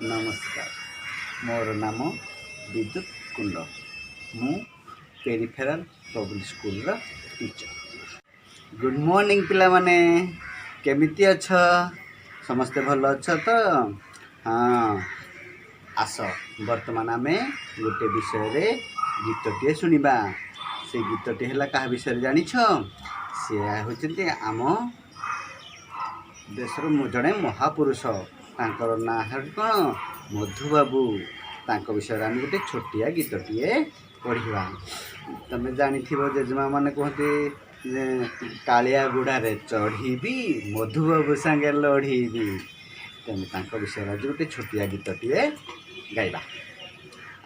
नमस्कार। मोर नाम विद्युत कुंड। मु peripheral public school teacher. Good morning पिला माने, केमिति अछ? समस्ते भल अछ तो? हाँ, आस वर्तमान आमे गोटे विषय रे गीतटे शुणिबा। से गीतटी है क्या विषय जानी छ? सी होचंती आम देशर जड़े महापुरुष, तांकर ना है कौन? मधुबाबू। तांको विषय आम गोटे छोटिया गीतटीए पढ़ा। तमें जानी जेजेमा मैंने कहते कालिया गुड़ारे चढ़ी मधुबाबू सांगे लड़ी। तेणु विषय आज गोटे छोटिया गीतटीए गाइबा।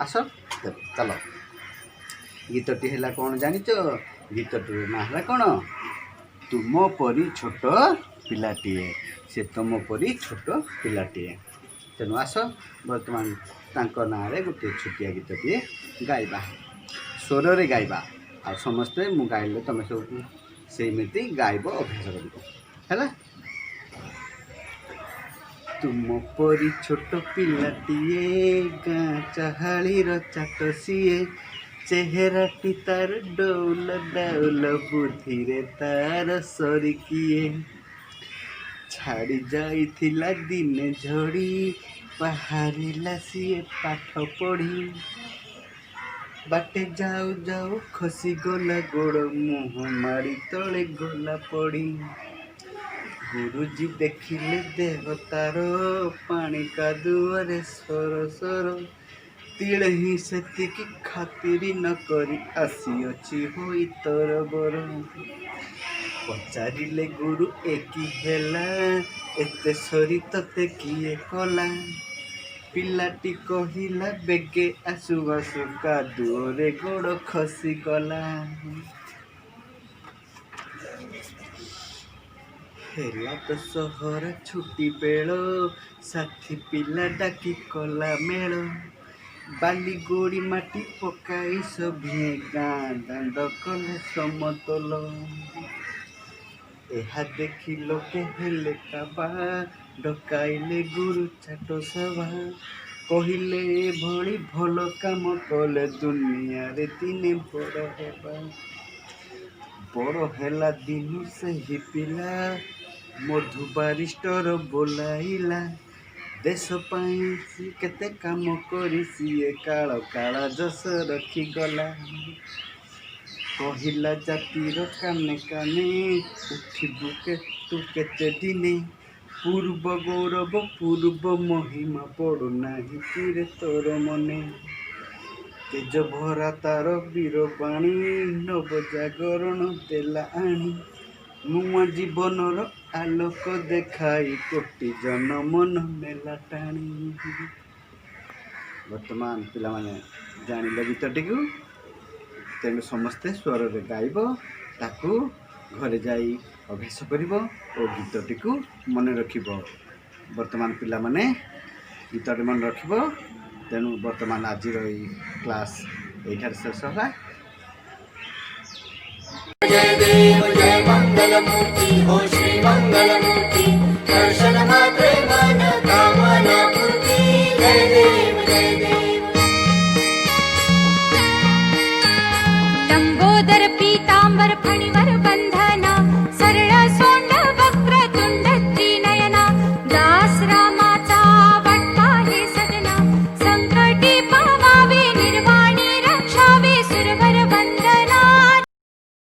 आस चल। गीतटी है कौन जानिच? गीतटी ना है कौन? तुम परी छोट पिलाटीए। से तुम परी छोट पिलाटीए। तेणु आस बर्तमान तांको ना रे गोटे छोटिया गीतटीए गाइबा, स्वर रे गाइबा। आ समस्ते मु गाइले तुम सब सेमिति गाइब अभ्यास कर। तुम परी छोट पिलाटीए, गाँ चाहालीर चाट सीए। चेहराटी तार डौल डाउल, बुद्धि रे तार सरिकिए। छाड़ी जाइथिला दिने झड़ी, बाहरिला सीए पाठ पढ़ी। बाटे जाऊ जाऊ खसी गला गोड़, मुँह मारी तले गला पड़ी। गुरुजी देखिले देह तार, पानी कादुअरे सर सर। तिले ही सेतिकी खातिरी न करी, आसीअछि होई तरबर। पचारिले गुरु एकी हेला, एते सरी तते किए कला। पिलाटी कहिला बेगे आसु आसु, कादुअरे गोड़ खसी गला। हेला तो सहर छुट्टी बेल, साथी पिला डाकी कला मेल। बाली गोड़ी माटी पकाई सभिए, गाँ दांड कले समतल। एहा देखी लोके हेले काबा, डकाइले गुरु चाट सभा। कहिले भली भल काम कले, दुनिया रे दिने बड़ हेबा। बड़ हेला दिनु सही पिला, मधु बारिस्टर बोलाइला। देश पाई केते काम करी, सीए काल काला जस रखी गला। कहिला जातिर काने काने, उठिबु तू केते दिने। पूर्व गौरव पूर्व महिमा, पड़ु नाही तीरे तोर मने। तेज भरा तार वीर बाणी, नव जागरण देला आनी। नुआ जीवनर आलोक देखाई, कोटि जन मन मेला टाणी। वर्तमान पिला माने जानिले गीतटी को, तेणु समस्ते स्वर रे गाइब, ताकू घरे जाई अभ्यास करिब और गीतटी को मन रखिब। वर्तमान पिला माने गीतटी मन रखिब। तेणु वर्तमान आज क्लास एठार शेष होला। जय देव जय मंगल मूर्ति हो श्री मंगल मूर्ति, दर्शन मात्रे मन कामना पूर्ति। जय देव जय देव। लंबोदर पीतांबर फणिवर